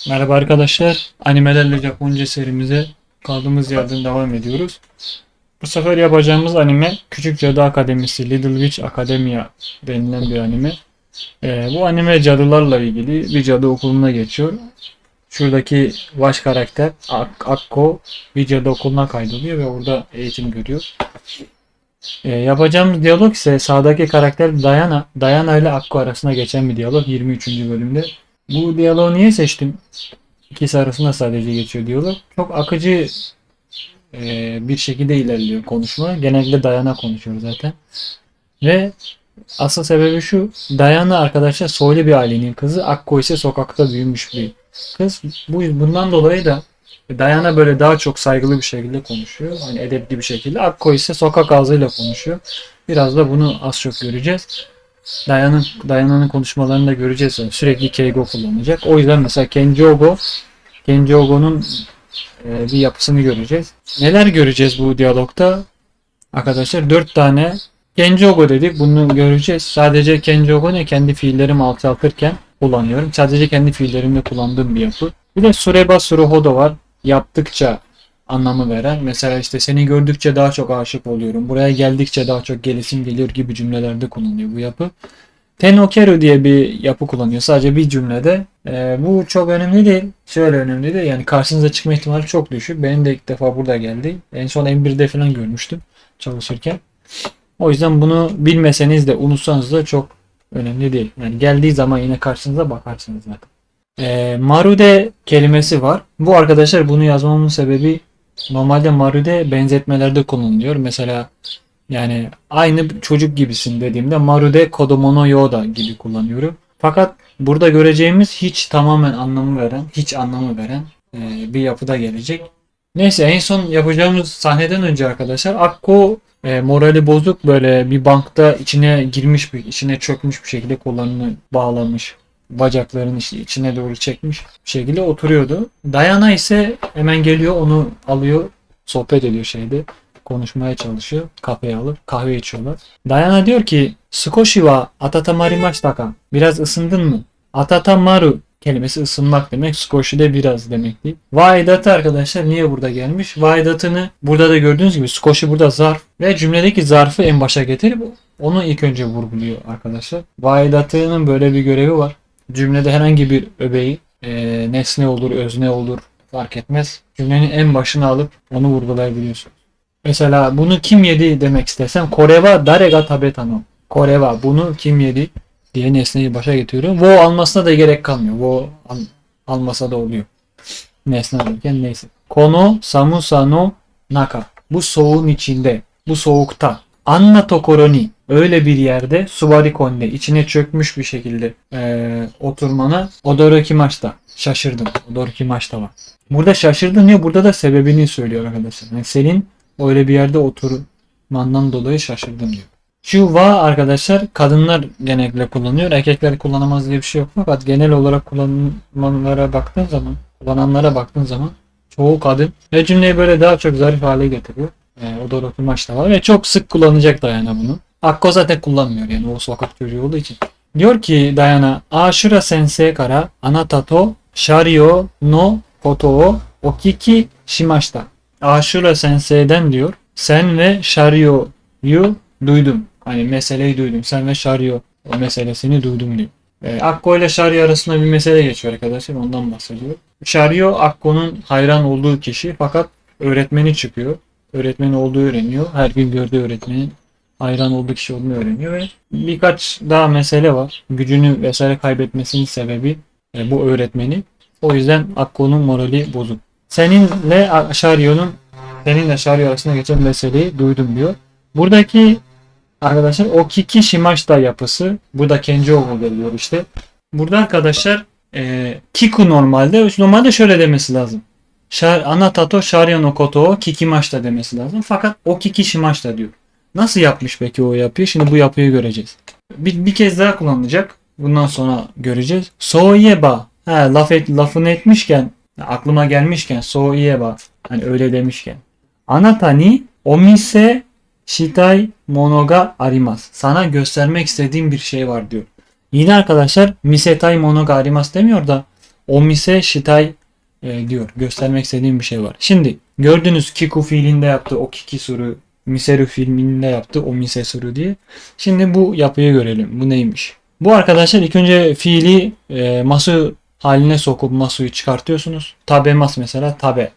Merhaba arkadaşlar. Animelerle Japonca serimize kaldığımız yerden devam ediyoruz. Bu sefer yapacağımız anime Küçük Cadı Akademisi, Little Witch Academia denilen bir anime. Bu anime cadılarla ilgili bir cadı okuluna geçiyor. Şuradaki baş karakter Akko bir cadı okuluna kaydoluyor ve orada eğitim görüyor. Yapacağımız diyalog ise sağdaki karakter Diana. Diana ile Akko arasında geçen bir diyalog 23. bölümde. Bu diyaloğu niye seçtim? İkisi arasında sadece geçiyor diyalog. Çok akıcı bir şekilde ilerliyor konuşma. Genellikle Diana konuşuyor zaten. Ve asıl sebebi şu. Diana arkadaşlar soylu bir ailenin kızı. Akko ise sokakta büyümüş bir kız. Bundan dolayı da Diana böyle daha çok saygılı bir şekilde konuşuyor. Hani edepli bir şekilde. Akko ise sokak ağzıyla konuşuyor. Biraz da bunu az çok göreceğiz. Diana'nın konuşmalarını da göreceğiz. Yani sürekli Keigo kullanacak. O yüzden mesela Kenji Ogo'nun bir yapısını göreceğiz. Neler göreceğiz bu diyalogta? Arkadaşlar 4 tane Kenji Ogo dedik. Bunu göreceğiz. Sadece Kenji Ogo ne? Kendi fiillerimi alçaltırken kullanıyorum. Sadece kendi fiillerimle kullandığım bir yapı. Bir de Sureba Suruhodo var. Yaptıkça anlamı veren. Mesela işte seni gördükçe daha çok aşık oluyorum. Buraya geldikçe daha çok gelisim geliyor gibi cümlelerde kullanılıyor bu yapı. Tenokeru diye bir yapı kullanıyor. Sadece bir cümlede. Bu çok önemli değil. Şöyle önemli değil. Yani karşınıza çıkma ihtimali çok düşük. Benim de ilk defa burada geldi. En son M1'de falan görmüştüm çalışırken. O yüzden bunu bilmeseniz de unutsanız da çok önemli değil. Yani geldiği zaman yine karşınıza bakarsınız zaten. Marude kelimesi var. Bu arkadaşlar bunu yazmamın sebebi normalde Marude benzetmelerde kullanılıyor. Mesela yani aynı çocuk gibisin dediğimde Marude Kodomo no Yoda gibi kullanıyorum. Fakat burada göreceğimiz hiç tamamen hiç anlamı veren bir yapıda gelecek. Neyse en son yapacağımız sahneden önce arkadaşlar Akko morali bozuk böyle bir bankta içine çökmüş bir şekilde kollarını bağlamış. Bacaklarını içine doğru çekmiş bir şekilde oturuyordu. Diana ise hemen geliyor onu alıyor sohbet ediyor konuşmaya çalışıyor. Kafeye alıp kahve içiyorlar. Diana diyor ki Skoshi wa atatamarimashita ka? Biraz ısındın mı? Atatamaru kelimesi ısınmak demek. Skoshi de biraz demek değil. Vaidatı arkadaşlar niye burada gelmiş? Vaidatını burada da gördüğünüz gibi Skoshi burada zarf ve cümledeki zarfı en başa getirip onu ilk önce vurguluyor arkadaşlar. Vaidatının böyle bir görevi var. Cümlede herhangi bir öbeği nesne olur, özne olur fark etmez. Cümlenin en başına alıp onu vurgulayabiliyorsunuz. Mesela bunu kim yedi demek istesem Koreva darega tabetano. Koreva bunu kim yedi diye nesneyi başa getiriyorum. Wo almasına da gerek kalmıyor. Almasa da oluyor. Nesne alırken neyse. Kono samusa no naka. Bu soğuğun içinde. Bu soğukta. Anna tokoroni. Öyle bir yerde subarikonde içine çökmüş bir şekilde oturmana odorokimashita. Şaşırdım. Odorokimashita var. Burada şaşırdım ya burada da sebebini söylüyor arkadaşlar. Yani senin öyle bir yerde oturmandan dolayı şaşırdım diyor. Şu wa arkadaşlar kadınlar genellikle kullanıyor. Erkekler kullanamaz diye bir şey yok. Fakat genel olarak kullananlara baktığın zaman çoğu kadın ve cümleyi böyle daha çok zarif hale getiriyor. O da oturmaçta var ve çok sık kullanacak Diana bunu. Akko zaten kullanmıyor yani o sokak çocuğu olduğu için. Diyor ki Diana, Ashura sensei kara anata to shario no koto o okiki shimashita. Ashura Sensei'den diyor. Sen ve Shario'yu duydum. Hani meseleyi duydum. Sen ve Shario o meselesini duydum diyor. Akko ile Shario arasında bir mesele geçiyor arkadaşlar. Ondan bahsediyor. Shario Akko'nun hayran olduğu kişi fakat öğretmeni çıkıyor. Öğretmeni olduğu öğreniyor. Her gün gördüğü öğretmenin hayran olduğu kişi olduğunu öğreniyor ve birkaç daha mesele var. Gücünü vesaire kaybetmesinin sebebi bu öğretmeni. O yüzden Akko'nun morali bozuk. Seninle Shario arasında geçen meseleyi duydum diyor. Buradaki arkadaşlar Okiki Shimashita yapısı. Bu da Kenji Ogo geliyor işte. Burada arkadaşlar Kiku normalde şöyle demesi lazım. Anatato Shario no koto o kikimashita demesi lazım. Fakat Okiki Shimashita diyor. Nasıl yapmış peki o yapıyı? Şimdi bu yapıyı göreceğiz. Bir kez daha kullanılacak. Bundan sonra göreceğiz. Soyeba. Lafını etmişken aklıma gelmişken soyeba hani öyle demişken anata ni omise shitai mono ga arimasu. Sana göstermek istediğim bir şey var diyor. Yine arkadaşlar misetai mono ga arimasu demiyor da Omise shitai diyor. Göstermek istediğim bir şey var. Şimdi gördünüz kiku fiilinde yaptı o kiki suru, miseru filminde yaptı o mise suru diye. Şimdi bu yapıyı görelim. Bu neymiş? Bu arkadaşlar ilk önce fiili masu haline sokup masuyu çıkartıyorsunuz. Tabemas mesela tabe.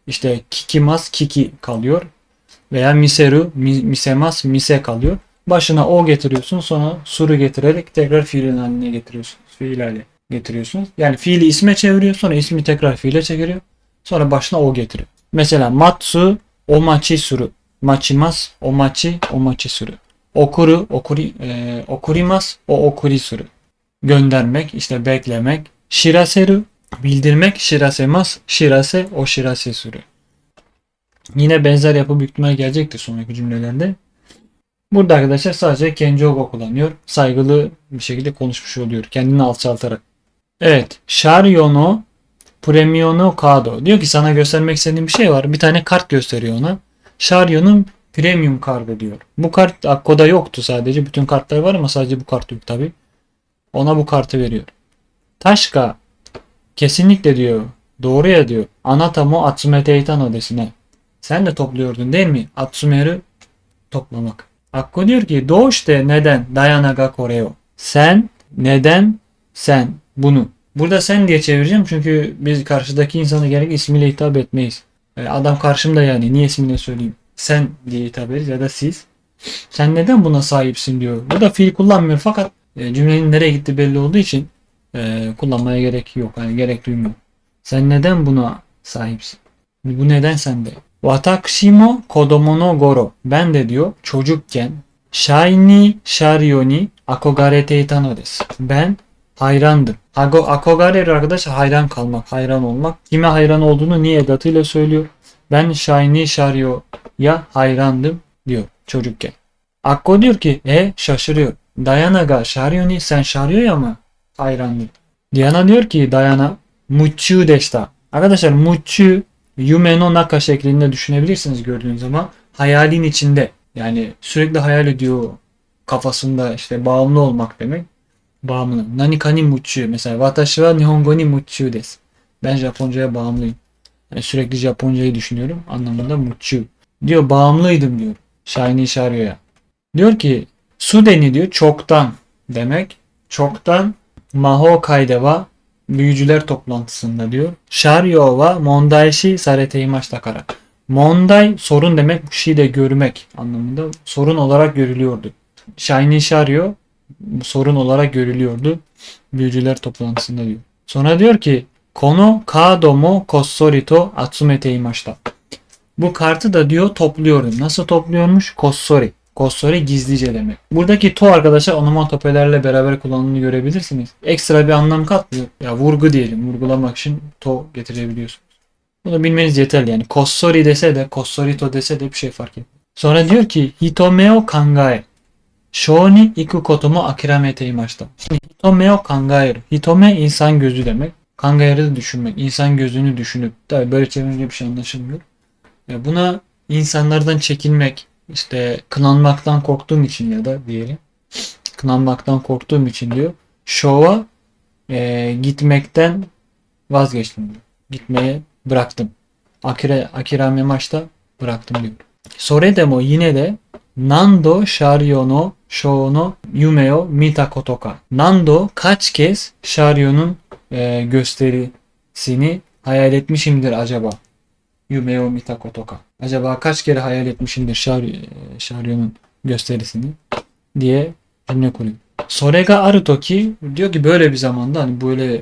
İşte kikimas kiki kalıyor. Veya miseru misemas mise kalıyor. Başına o getiriyorsunuz, sonra suru getirerek tekrar fiilin haline getiriyorsunuz. Fiil hale getiriyorsunuz. Yani fiili isme çeviriyor, sonra ismi tekrar fiile çeviriyor. Sonra başına o getiriyor. Mesela matsu omachi suru. Machimas omachi omachi suru. Okuru okurimas o okuri suru. Göndermek, işte beklemek. Shiraseru bildirmek. Shirasemas shirase o shirase suru. Yine benzer yapı büyük ihtimal gelecektir sonraki cümlelerde. Burada arkadaşlar sadece Kenjogo kullanıyor. Saygılı bir şekilde konuşmuş oluyor. Kendini alçaltarak. Evet. Sharyo no Premio no Kado. Diyor ki sana göstermek istediğim bir şey var. Bir tane kart gösteriyor ona. Sharyo'nun Premium kartı diyor. Bu kart Akko'da yoktu sadece. Bütün kartlar var ama sadece bu kart yok tabi. Ona bu kartı veriyor. Taşka kesinlikle diyor. Doğru ya diyor. Anata mo atsumete itano desine. Sen de topluyordun değil mi? Atsumeru toplamak. Akko diyor ki doğuşte neden dayanaga koreo. Sen neden sen bunu. Burada sen diye çevireceğim çünkü biz karşıdaki insanı gerek ismiyle hitap etmeyiz. Adam karşımda yani niye ismini söyleyeyim. Sen diye hitap ederiz ya da siz. Sen neden buna sahipsin diyor. Bu da fiil kullanmıyor fakat cümlenin nereye gitti belli olduğu için kullanmaya gerek yok. Yani gerek duymuyor. Sen neden buna sahipsin? Bu neden sende? Watakushi mo kodomo no goro. Ben de diyor çocukken Shiny Sharyo ni akogarete itano desu. Ben hayrandım. Akogareru arkadaşlar hayran kalmak, hayran olmak. Kime hayran olduğunu niye edatıyla söylüyor. Ben Shiny Sharyo'ya hayrandım diyor çocukken. Akko diyor ki şaşırıyor. Dayana ga Sharyo ni sen Sharyo'ya mı hayrandın? Diana diyor ki Dayana muchu deshita. Arkadaşlar muchu yume no naka şeklinde düşünebilirsiniz gördüğünüz zaman. Hayalin içinde. Yani sürekli hayal ediyor kafasında işte bağımlı olmak demek. Bağımlı. Nanika ni muchu. Mesela watashi wa nihongo ni muchu desu. Ben Japonca'ya bağımlıyım. Yani sürekli Japonca'yı düşünüyorum. Anlamında muchu. Diyor bağımlıydım diyor. Shiny Sharyo'ya. Diyor ki sudeni diyor çoktan demek. Çoktan Maho Kaide wa büyücüler toplantısında diyor. Sharyo wa mondaishi sarete imashita kara. Mondai sorun demek. Shi de görmek anlamında. Sorun olarak görülüyordu. Shiny Sharyo sorun olarak görülüyordu. Büyücüler toplantısında diyor. Sonra diyor ki kono kado mo kossori to atsumete imashita. Bu kartı da diyor topluyordum. Nasıl topluyormuş? Kossori. Kossori gizlice demek. Buradaki to arkadaşlar onomatopelerle beraber kullanımını görebilirsiniz. Ekstra bir anlam katmıyor. Ya vurgu diyelim. Vurgulamak için to getirebiliyorsunuz. Bunu bilmeniz yeterli yani. Kossori dese de, kossorito dese de bir şey fark etmiyor. Sonra diyor ki hitome o kangae. Shou ni iku koto mo akiramete imashita. Hitome o kangaeru. Hitome insan gözü demek. Kangaeru da düşünmek. İnsan gözünü düşünüp. Tabi böyle çevirince bir şey anlaşılmıyor. Buna insanlardan çekinmek, işte kınanmaktan korktuğum için ya da diyelim. Kınanmaktan korktuğum için diyor. Shou'a gitmekten vazgeçtim diyor. Gitmeye bıraktım. Akirame maçta bıraktım diyor. Sore demo yine de Nando Sharyo no Shou no Yume o Mita koto ka. Nando kaç kez Sharyo'nun gösterisini hayal etmişimdir acaba? Yume o Mita koto ka. Acaba kaç kere hayal etmişimdir Sharyo'nun gösterisini diye cümle kuruyor. Sore ga aru toki diyor ki böyle bir zamanda hani böyle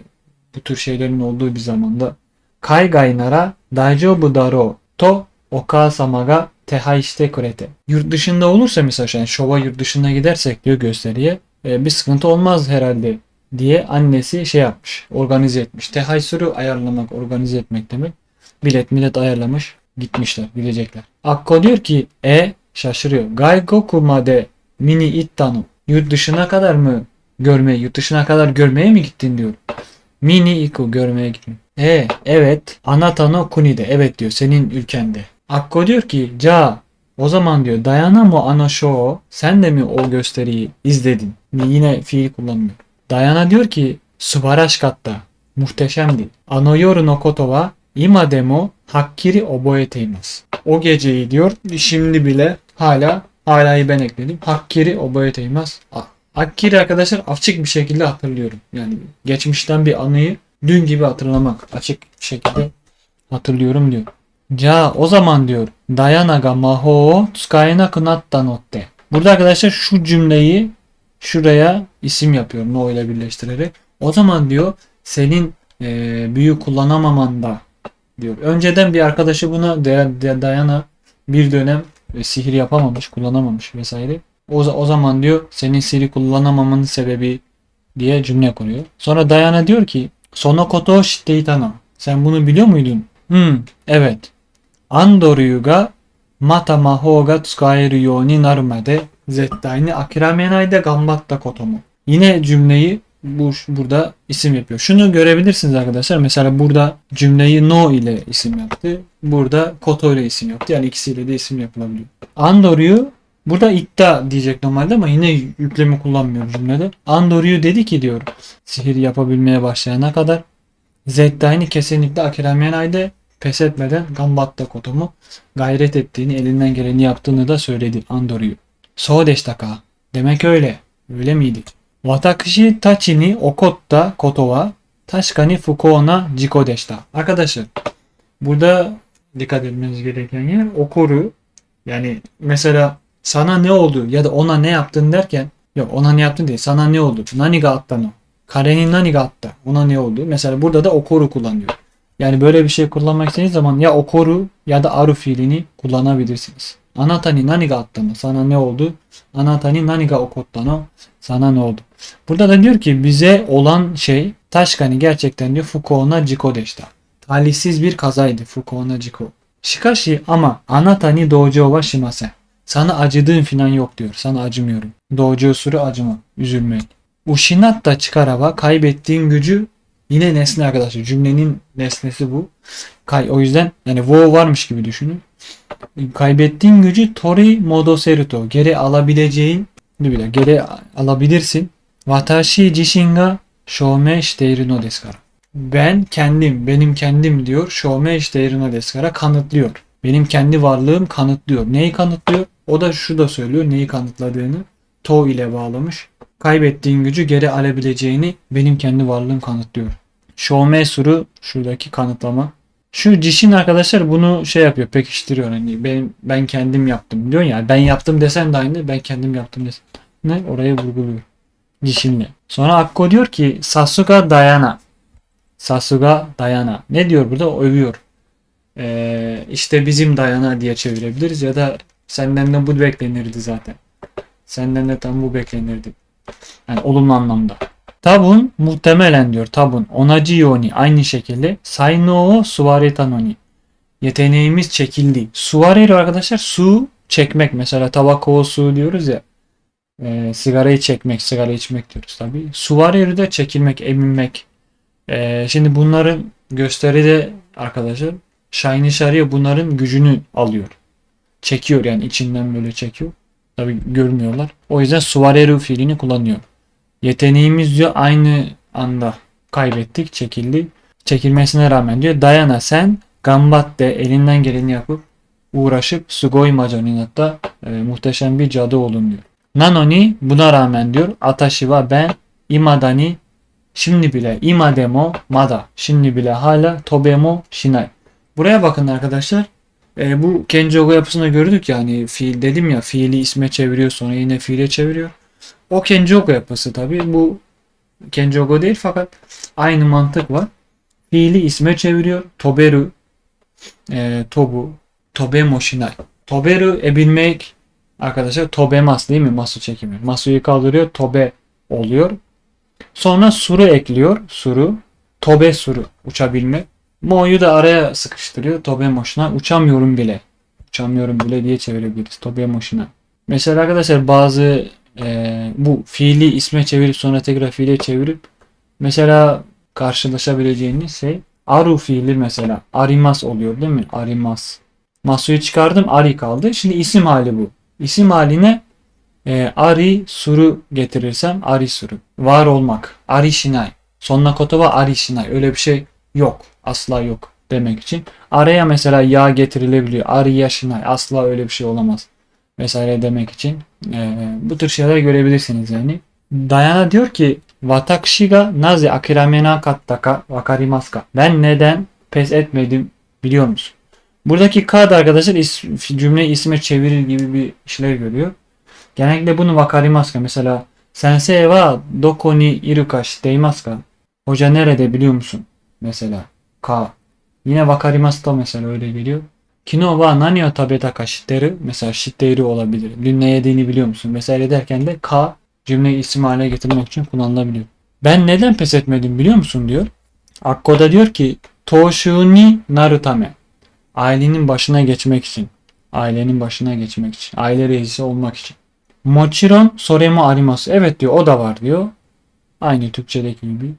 bu tür şeylerin olduğu bir zamanda Kaigai nara daijoubu daro to okasama ga tehai shite kurete. Yurt dışında olursa mesela yani şova yurt dışına gidersek diyor gösteriye bir sıkıntı olmaz herhalde diye annesi şey yapmış. Organize etmiş. Tehai suru ayarlamak, organize etmek demek. Bilet millet ayarlamış. Gitmişler. Gidecekler. Akko diyor ki şaşırıyor. Gaigoku made mini ittano. Yurt dışına kadar mı yurt dışına kadar görmeye mi gittin diyor. Mini iku görmeye gittim. Evet. Anata no kuni'de. Evet diyor. Senin ülkende. Akko diyor ki o zaman diyor Dayana mo ano show sen de mi o gösteriyi izledin? Yine fiil kullanmıyor. Dayana diyor ki subarashikatta. Muhteşemdi. Ano yoru no koto wa ima demo hakkiri oboete imasu. O geceyi diyor şimdi bile halayı ben ekledim. Hakkiri oboete imasu. Hakkiri arkadaşlar açık bir şekilde hatırlıyorum. Yani geçmişten bir anıyı dün gibi hatırlamak. Açık bir şekilde hatırlıyorum diyor. Ja o zaman diyor Diana ga mahou o tsukaenaku natta no te. Burada arkadaşlar şu cümleyi şuraya isim yapıyorum no ile birleştirerek. O zaman diyor senin büyü kullanamamanda diyor. Önceden bir arkadaşı buna Diana bir dönem sihir yapamamış, kullanamamış vesaire. O zaman diyor senin sihri kullanamamanın sebebi diye cümle kuruyor. Sonra Diana diyor ki Sono koto o shitte ita no. Sen bunu biliyor muydun? Evet. Andoryu ga mata mahou ga tsukaeru you ni naru made zettai ni akiramenai de gambatta koto mo. Yine cümleyi burada isim yapıyor. Şunu görebilirsiniz arkadaşlar. Mesela burada cümleyi no ile isim yaptı. Burada koto ile isim yaptı. Yani ikisiyle de isim yapılabiliyor. Andoryu burada itta diyecek normalde ama yine yüklemi kullanmıyor cümlede. Andoryu dedi ki diyor sihir yapabilmeye başlayana kadar Zettaini kesinlikle akiramenay'de pes etmeden gambatta kotomu gayret ettiğini, elinden geleni yaptığını da söyledi Andoryu. So deştaka. Demek öyle. Öyle miydi? Watakushi tachi ni okotta koto wa taşka ni fukou na jiko deşta. Arkadaşlar burada dikkat etmeniz gereken yer okoru. Yani mesela sana ne oldu ya da ona ne yaptın derken yok ona ne yaptın değil sana ne oldu? Nani ga atta no? Karenin nani ga atta? Ona ne oldu? Mesela burada da okoru kullanıyor. Yani böyle bir şey kullanmak istediğiniz zaman ya okoru ya da aru fiilini kullanabilirsiniz. Anata ni nani ga atta no? Sana ne oldu? Anata ni nani ga okotta no? Sana ne oldu? Burada da diyor ki bize olan şey taşkani gerçekten diyor fukou na jiko deşta. Talihsiz bir kazaydı. Fukou na jiko. Shikashi ama anata ni doujou wa shimasen. Sana acıdığın falan yok diyor. Sana acımıyorum. Doujou suru acıma. Üzülmek. Ushinatta chikara wa kaybettiğin gücü yine nesne arkadaşlar. Cümlenin nesnesi bu. O yüzden yani wo varmış gibi düşünün. Kaybettiğin gücü tori modoseru to. Geri alabileceğin bile geri alabilirsin. Watashi jishin ga shoumei shiteiru no desu kara. Benim kendim diyor. Shoumei shiteiru no desu kara kanıtlıyor. Benim kendi varlığım kanıtlıyor. Neyi kanıtlıyor? O da şu da söylüyor neyi kanıtladığını. To ile bağlamış. Kaybettiğin gücü geri alabileceğini benim kendi varlığım kanıtlıyor. Shoumei suru şuradaki kanıtlama. Şu Jishin arkadaşlar bunu şey yapıyor pekiştiriyor. Hani ben kendim yaptım diyor ya. Ben yaptım desem de aynı ben kendim yaptım desem. Ne? Oraya vurguluyor. Jishin'le. Sonra Akko diyor ki Sasuga Dayana. Sasuga Dayana. Ne diyor burada? Övüyor. İşte bizim Dayana diye çevirebiliriz ya da senden de bu beklenirdi zaten. Senden de tam bu beklenirdi. Yani olumlu anlamda. Tabun muhtemelen diyor. Tabun onaji yoni aynı şekilde saino o suwareta no ni. Yeteneğimiz çekildi. Suwareru arkadaşlar su çekmek. Mesela tabako su diyoruz ya. Sigarayı çekmek, sigara içmek diyoruz tabii. Suwareru da çekilmek, eminmek. Şimdi bunların gösteride arkadaşlar Shiny Sharia bunların gücünü alıyor. Çekiyor yani içinden böyle çekiyor. Tabii görmüyorlar. O yüzden Suwareru fiilini kullanıyor. Yeteneğimiz diyor aynı anda kaybettik, çekildi. Çekilmesine rağmen diyor Dayana sen gambatte elinden geleni yapıp uğraşıp sugoi majo ni natta muhteşem bir cadı olun diyor. Nanoni buna rağmen diyor Atashi wa ben imadani şimdi bile imademo mada şimdi bile hala tobemo shinai. Buraya bakın arkadaşlar. Bu Kenjogo yapısında gördük ya hani fiil dedim ya fiili isme çeviriyor sonra yine fiile çeviriyor. O Kenjogo yapısı tabi. Bu Kenjogo değil fakat aynı mantık var. Fiili isme çeviriyor. Toberu, tobu, tobemo shinai. Toberu ebilmek arkadaşlar tobemas değil mi? Masu çekimi. Masu'yu kaldırıyor. Tobe oluyor. Sonra suru ekliyor. Suru. Tobe suru. Uçabilme. Mo'yu da araya sıkıştırıyor. Tobemo shinai. Uçamıyorum bile. Uçamıyorum bile diye çevirebiliriz. Tobemo shinai. Mesela arkadaşlar bazı bu fiili isme çevirip sonra tekrar fiile çevirip mesela karşılaşabileceğiniz şey aru fiili mesela arimas oluyor değil mi? Arimas. Masu'yu çıkardım ari kaldı. Şimdi isim hali bu. İsim haline ari suru getirirsem ari suru. Var olmak. Ari shinai. Sonna koto wa ari shinai. Öyle bir şey yok. Asla yok demek için. Araya mesela ya getirilebiliyor. Ari ya shinai. Asla öyle bir şey olamaz. Vesaire demek için. Bu tür şeyler görebilirsiniz yani. Dayana diyor ki Watakushi ga naze akiramena ka wakarimasu ka? Ben neden pes etmedim biliyor musun? Buradaki ka da arkadaşlar cümle isme çevirir gibi bir işler görüyor. Genellikle bunu wakarimasu ka. Mesela sensei wa doko ni iru ka shiteimasu ka? Hoca nerede biliyor musun? Mesela ka. Yine wakarimasu da mesela öyle geliyor. Kino wa nani o tabeta ka shitteru? Mesela shitteru olabilir. Dün ne yediğini biliyor musun? Vesaire derken de ka cümleyi isim haline getirmek için kullanılabiliyor. Ben neden pes etmedim biliyor musun diyor. Akko da diyor ki Toshū ni naru tame. Ailenin başına geçmek için. Ailenin başına geçmek için. Aile reisi olmak için. Mochiron sore mo arimasu. Evet diyor o da var diyor. Aynı Türkçedeki gibi.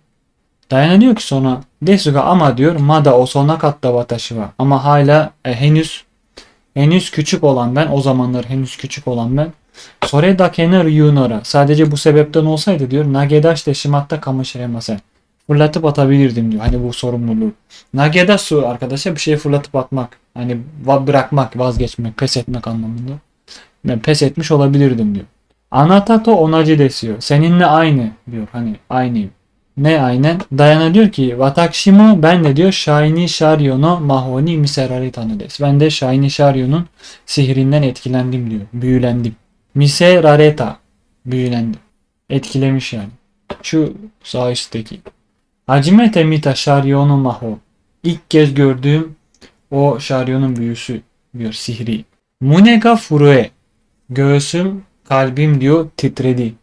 Dayana diyor ki sonra desu ga ama diyor mada osonakatta watashi wa. Ama hala henüz küçük olan ben, o zamanlar henüz küçük olan ben. Sore dake no ryū nora. Sadece bu sebepten olsaydı diyor nagedashite shimatta kamoshiremasen. Fırlatıp atabilirdim diyor. Hani bu sorumluluğu. Nagedasu arkadaşlar bir şeye fırlatıp atmak. Hani bırakmak, vazgeçmek, pes etmek anlamında. Ben pes etmiş olabilirdim diyor. Anata to onaji desu yo. Seninle aynı diyor. Hani aynıyım. Ne aynen? Dayana diyor ki Watakushi mo ben de diyor Shiny Sharyo no mahou ni miserareta no desu. Ben de Shiny Sharyo'nun sihrinden etkilendim diyor. Büyülendim. Miserareta. Büyülendim. Etkilemiş yani. Şu sağ üstteki. Hajimete mita Sharyo no mahou. İlk kez gördüğüm o Sharyo'nun büyüsü diyor sihri. Mune ga furue. Göğsüm, kalbim diyor titredi.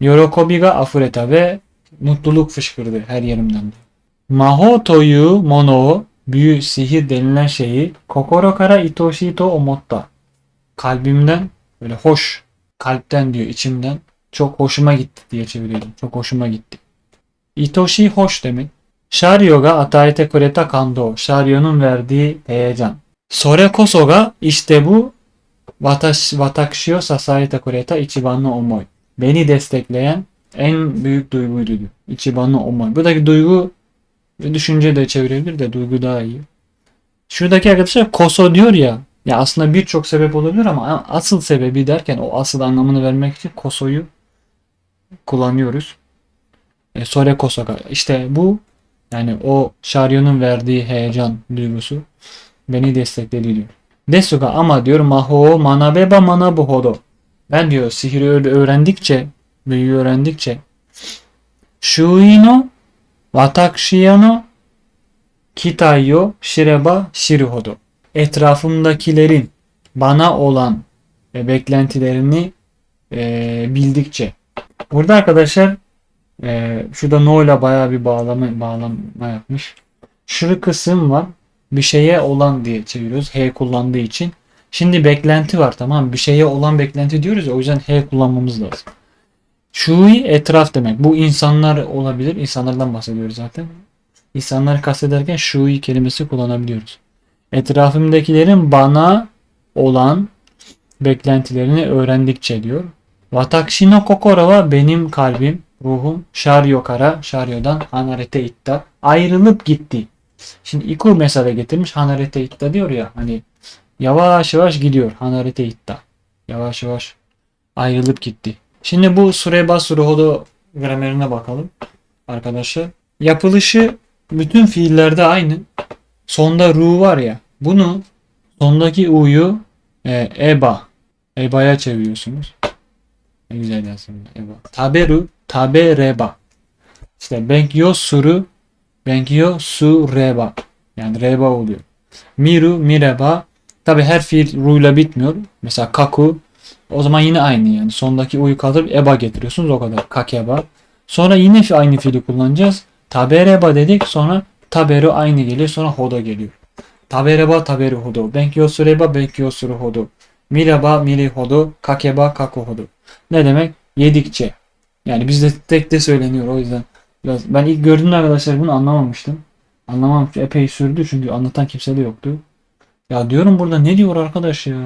Yorokobi ga afureta ve mutluluk fışkırdı her yerimden. Maho toyu mono büyü sihir denilen şeyi kokoro kara itoshi to omotta. Kalbimden böyle hoş, kalpten diyor içimden çok hoşuma gitti diye çeviriyorum. Çok hoşuma gitti. Itoshi hoş demek. Sharyo ga ataete kureta kando. Sharyo'nun verdiği heyecan. Sore koso ga işte bu Watakushi o sasaete kureta ichiban no omoi. Beni destekleyen en büyük duyguydu diyor. Ichiban no omoi. Buradaki duygu ve düşünce de çevirebilir de duygu daha iyi. Şuradaki arkadaşlar koso diyor ya. Ya aslında birçok sebep olabilir ama asıl sebebi derken o asıl anlamını vermek için kosoyu kullanıyoruz. Sore koso ga. İşte bu yani o Sharyo'nun verdiği heyecan duygusu beni destekledi diyor. Desu ga ama diyor mahou manabeba manabu hodo. Ben diyor sihri öğrendikçe, büyüyü öğrendikçe Shui no Watakushi no kitai o shireba shiru hodo. Etrafımdakilerin bana olan beklentilerini bildikçe. Burada arkadaşlar şurada no ile bayağı bir bağlama yapmış. Şu kısım var. Bir şeye olan diye çeviriyoruz. He kullandığı için. Şimdi beklenti var, tamam mı? Bir şeye olan beklenti diyoruz ya, o yüzden he kullanmamız lazım. Shui etraf demek. Bu insanlar olabilir. İnsanlardan bahsediyoruz zaten. İnsanları kastederken shui kelimesi kullanabiliyoruz. Etrafımdakilerin bana olan beklentilerini öğrendikçe diyor. Watakushi no kokoro wa benim kalbim, ruhum Sharyo kara, Sharyo'dan hanarete itta, ayrılıp gitti. Şimdi iku mesela getirmiş, hanarete itta diyor ya, hani yavaş yavaş gidiyor, hanarete itta. Yavaş yavaş ayrılıp gitti. Şimdi bu sureba suruhodo gramerine bakalım arkadaşlar. Yapılışı bütün fiillerde aynı. Sonda ru var ya, bunu sondaki u'yu eba'ya çeviriyorsunuz. Ne güzel yazdım. Eba. Taberu, tabereba. İşte benkyo suru, benkyo sureba. Yani reba oluyor. Miru, mireba. Tabi her fiil ru ile bitmiyor. Mesela kaku. O zaman yine aynı yani. Sondaki u'yu kaldırıp eba getiriyorsunuz, o kadar. Kakeba. Sonra yine aynı fiili kullanacağız. Tabereba dedik, sonra taberu aynı geliyor, sonra hodo geliyor. Tabereba, taberu hodo. Benkyo sureba, benkyo suru hodo. Mireba, miri hodo. Kakeba, kaku hodo. Ne demek? Yedikçe. Yani bizde tek de söyleniyor, o yüzden. Biraz, ben ilk gördüğümde arkadaşlar bunu anlamamıştım. Anlamamıştım. Epey sürdü çünkü anlatan kimse de yoktu. Ya diyorum burada ne diyor arkadaş ya?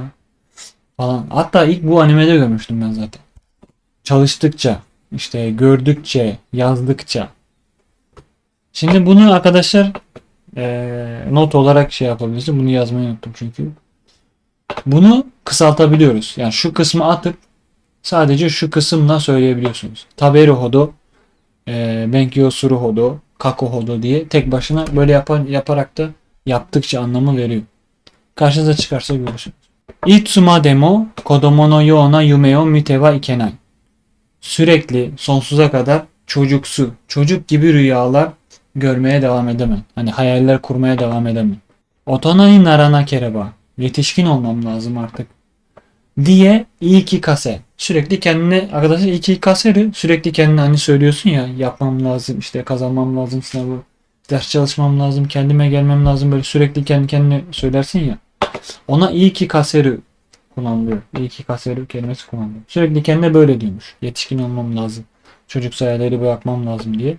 Falan. Hatta ilk bu animede görmüştüm ben zaten. Çalıştıkça, işte gördükçe, yazdıkça. Şimdi bunu arkadaşlar not olarak şey yapabilirsiniz. Bunu yazmayı unuttum çünkü. Bunu kısaltabiliyoruz. Yani şu kısmı atıp sadece şu kısımla söyleyebiliyorsunuz. Taberu hodo, benkyo suru hodo, kako hodo diye tek başına böyle yaparak da yaptıkça anlamı veriyor. Karşınıza çıkarsa görürsünüz. Itsuma demo kodomo no you na yume o mite wa ikenai. Sürekli sonsuza kadar çocuksu, çocuk gibi rüyalar görmeye devam edemem. Hani hayaller kurmaya devam edemem. Otono ni naranakereba. Yetişkin olmam lazım artık. Diye iki kase. Sürekli kendine arkadaşlar iki kaseri sürekli kendine hani söylüyorsun ya yapmam lazım işte kazanmam lazım sınavı. Ders çalışmam lazım, kendime gelmem lazım böyle sürekli kendi kendine söylersin ya. Ona iyi ki kaseri kullanılıyor. İyi ki kaseri kelimesi kullanılıyor. Sürekli kendine böyle diyormuş. Yetişkin olmam lazım. Çocuk hayalleri bırakmam lazım diye.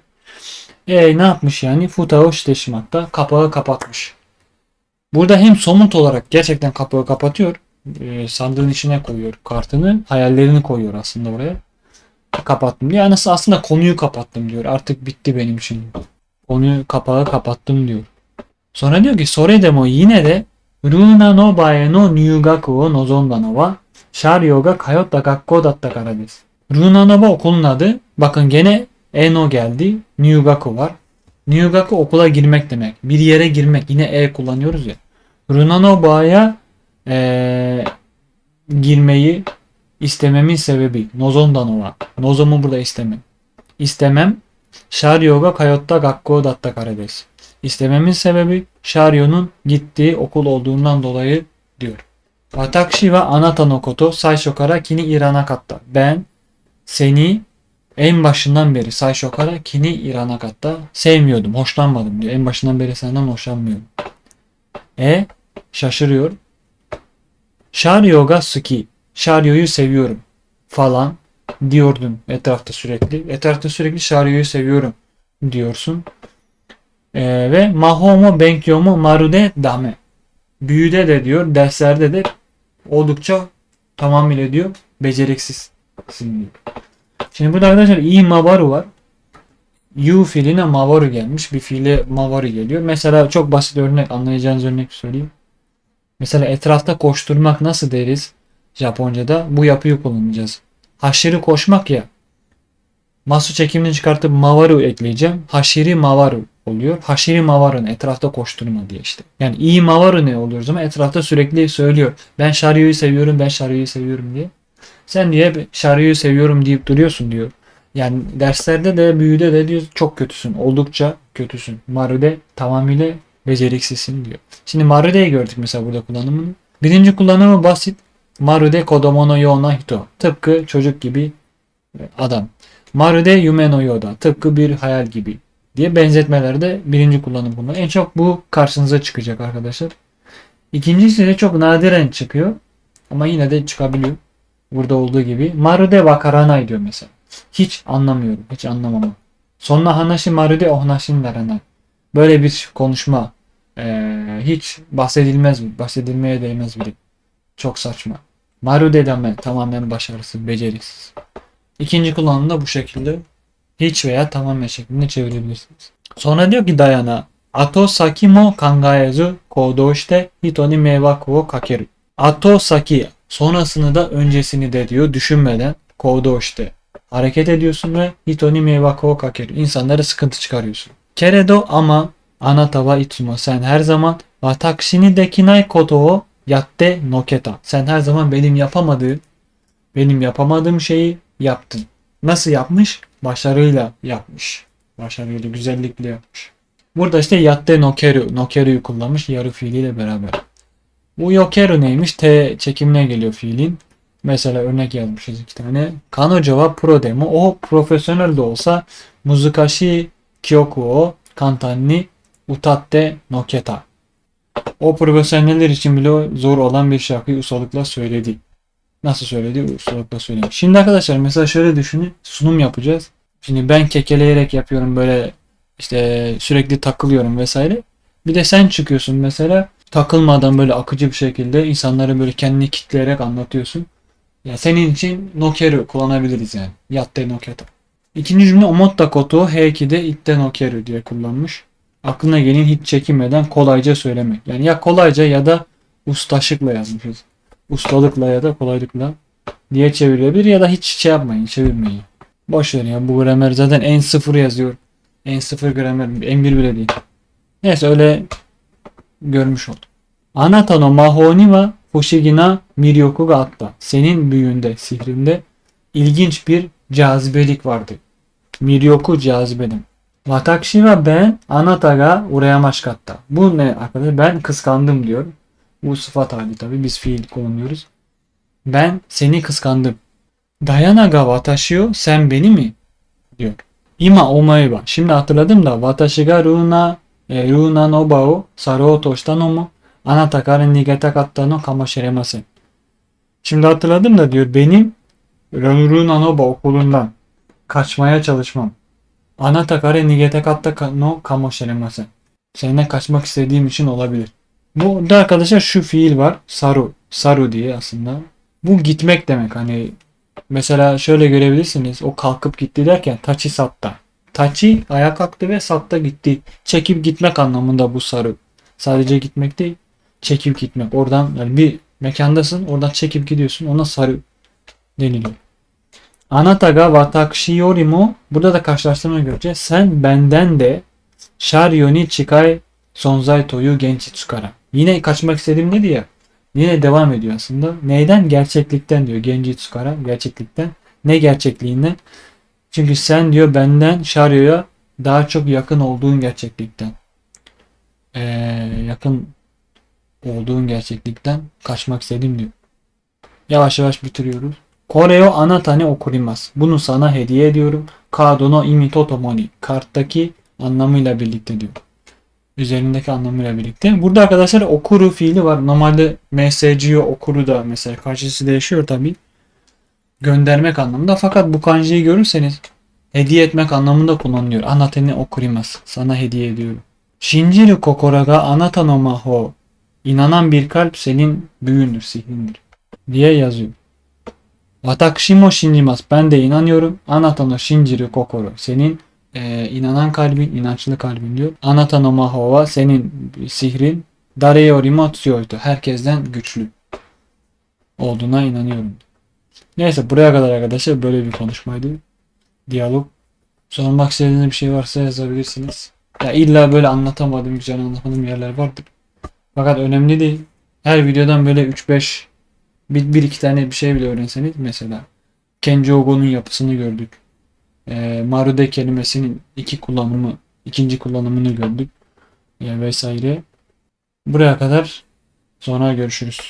Ne yapmış yani? Futao şiteşimatta kapağı kapatmış. Burada hem somut olarak gerçekten kapağı kapatıyor. Sandığın içine koyuyor kartını. Hayallerini koyuyor aslında oraya. Kapattım diyor. Yani aslında konuyu kapattım diyor. Artık bitti benim için. Konuyu kapağı kapattım diyor. Sonra diyor ki sore demo yine de Runa no bae no nyugaku o nozonda no wa Sharyo ga kayotta gakkou datta kara desu. Runa no ba okulun adı. Bakın gene no geldi. Nyugaku var. Nyugaku okula girmek demek. Bir yere girmek. Yine kullanıyoruz ya. Runa no ba'ya girmeyi istememin sebebi. Nozonda no wa. Nozomu burada istemem. İstemem. Sharyo ga kayotta gakkou datta kara desu. İstememin sebebi Sharyo'nun gittiği okul olduğundan dolayı diyor. Watashi wa anata no koto saisho kara kini iranakatta. Ben seni en başından beri saisho kara kini iranakatta sevmiyordum, hoşlanmadım diyor. En başından beri senden hoşlanmıyorum. Şaşırıyor. Sharyo ga suki. Sharyo'yu seviyorum falan diyordun etrafta sürekli. Etrafta sürekli Sharyo'yu seviyorum diyorsun. Ve mahomo benkyomu marude dame. Büyüde de diyor, derslerde de oldukça tamamıyla diyor beceriksizsin diyor. Şimdi burada arkadaşlar i mabaru var. Yu fiiline mabaru gelmiş. Bir fiile mabaru geliyor. Mesela çok basit örnek, anlayacağınız örnek söyleyeyim. Mesela etrafta koşturmak nasıl deriz Japonca'da? Bu yapıyı kullanacağız. Haşiri koşmak ya. Masu çekimini çıkartıp mawaru ekleyeceğim. Hashiri mawaru oluyor. Hashiri mawaru'nun etrafta koşturma diye işte. Yani iyi mawaru ne oluyor o zaman? Etrafta sürekli söylüyor. Ben Sharyo'yu seviyorum, ben Sharyo'yu seviyorum diye. Sen diye Sharyo'yu seviyorum deyip duruyorsun diyor. Yani derslerde de büyüde de diyor çok kötüsün. Oldukça kötüsün. Marude tamamıyla beceriksizsin diyor. Şimdi Marude'yi gördük mesela burada kullanımını. Birinci kullanımı basit. Marude kodomo no you na hito. Tıpkı çocuk gibi adam. Marude yume no yoda. Tıpkı bir hayal gibi diye benzetmelerde birinci kullanım bunlar. En çok bu karşınıza çıkacak arkadaşlar. İkincisi de çok nadiren çıkıyor. Ama yine de çıkabiliyor. Burada olduğu gibi. Marude wa karanai diyor mesela. Hiç anlamıyorum. Hiç anlamam. Sonna hanashi marude o hanashi naranai. Böyle bir konuşma hiç bahsedilmez mi? Bahsedilmeye değmez bile. Çok saçma. Marude deme tamamen başarısız, beceriksiz. İkinci kullanımda bu şekilde hiç veya tamamen şeklinde çevirebilirsiniz. Sonra diyor ki Dayana Ato saki mo kangaezu koudou shite hito ni meiwaku wo kakeru. Ato saki sonrasını da öncesini de diyor düşünmeden koudou shite hareket ediyorsun ve hito ni meiwaku wo kakeru. İnsanlara sıkıntı çıkarıyorsun. Keredo ama anata wa itsumo sen her zaman watashi ni dekinai koto o yatte noketa. Sen her zaman benim yapamadığım şeyi yaptın. Nasıl yapmış? Başarıyla yapmış. Başarıyla, güzellikle yapmış. Burada işte yatte nokeru. Nokeru'yu kullanmış yarı fiiliyle beraber. Bu yokeru neymiş? T çekimine geliyor fiilin. Mesela örnek yazmışız 2 tane. Kanojo wa pro demo. O profesyonel de olsa muzukashi kyoku o kantan ni utatte noketa. O profesyoneller için bile zor olan bir şarkıyı ustalıkla söyledi. Nasıl söyledi? Ustalıkla söyleyeyim. Şimdi arkadaşlar mesela şöyle düşünün. Sunum yapacağız. Şimdi ben kekeleyerek yapıyorum böyle işte sürekli takılıyorum vesaire. Bir de sen çıkıyorsun mesela takılmadan böyle akıcı bir şekilde insanlara böyle kendini kitleyerek anlatıyorsun. Ya senin için nokeru kullanabiliriz yani. Yatte noketa. İkinci cümle omotta koto heikide itten okeru diye kullanmış. Aklına gelin hiç çekinmeden kolayca söylemek. Yani ya kolayca ya da ustaşıkla yazmışız. Ustalıkla ya da kolaylıkla diye çevirilebilir ya da hiç şey yapmayın, çevirmeyin. Boş verin ya, bu gramer zaten en sıfır yazıyor. En sıfır gramer, en bir bile değil. Neyse öyle görmüş olduk. Anata no mahou ni wa fushigi na miryoku ga atta. Senin büyünde, sihrinde ilginç bir cazibelik vardı. Miryoku cazibedim. Watashi wa ben anata ga urayamashikatta. Bu ne arkadaşlar? Ben kıskandım diyor. Bu sıfat hali tabi. Biz fiil kullanıyoruz. Ben seni kıskandım. Dayana ga watashi o, sen beni mi? Diyor. Ima omaeba. Şimdi hatırladım da watashi ga Runa no ba o sarou to shita no mo anata kara nigetakatta no kamoshimasen. Şimdi hatırladım da diyor, benim Runa no ba okulundan kaçmaya çalışmam. Anata kara nigetakatta no kamoshimasen. Senden kaçmak istediğim için olabilir. Bu da arkadaşlar şu fiil var. Saru. Saru diye aslında. Bu gitmek demek. Hani mesela şöyle görebilirsiniz. O kalkıp gitti derken tachi satta. Tachi ayağa kalktı ve satta gitti. Çekip gitmek anlamında bu saru. Sadece gitmek değil. Çekip gitmek. Oradan yani bir mekandasın. Oradan çekip gidiyorsun. Ona saru deniliyor. Anata ga watakushi yorimo, burada da karşılaştırma göreceğiz. Sen benden de Sharyo ni chikai sonzai toyu genchi tsukara. Yine kaçmak istediğim dedi ya. Yine devam ediyor aslında. Neyden? Gerçeklikten diyor. Genchi tsukara. Gerçeklikten. Ne gerçekliğinden? Çünkü sen diyor benden Sharyo'ya daha çok yakın olduğun gerçeklikten. Yakın olduğun gerçeklikten kaçmak istedim diyor. Yavaş yavaş bitiriyoruz. Koreo anata ni okurimasu. Bunu sana hediye ediyorum. Kado no imi to tomoni. Karttaki anlamıyla birlikte diyor. Üzerindeki anlamıyla birlikte. Burada arkadaşlar okuru fiili var. Normalde MSG'yo okuru da mesela karşısı değişiyor tabi. Göndermek anlamında. Fakat bu kanjiyi görürseniz hediye etmek anlamında kullanılıyor. Anata ni okurimasu. Sana hediye ediyorum. Shinjiru kokoro ga anata no mahou. İnanan bir kalp senin büyündür, sihrindir diye yazıyor. Watakushi mo shinjimasu. Ben de inanıyorum. Anata no shinjiru kokoro. Senin inanan kalbin, inançlı kalbin diyor. Anata no mahou wa, senin sihrin dare yorimo tsuyoitu. Herkesten güçlü olduğuna inanıyorum. Neyse buraya kadar arkadaşlar böyle bir konuşmaydı. Diyalog. Sormak istediğiniz bir şey varsa yazabilirsiniz. Ya illa böyle anlatamadığım, güzel anlatamadığım yerler vardır. Fakat önemli değil. Her videodan böyle 3-5 bir iki tane bir şey bile öğrenseniz mesela Kenji Ogo'nun yapısını gördük. Marude kelimesinin ikinci kullanımını gördük. Vesaire. Buraya kadar, sonra görüşürüz.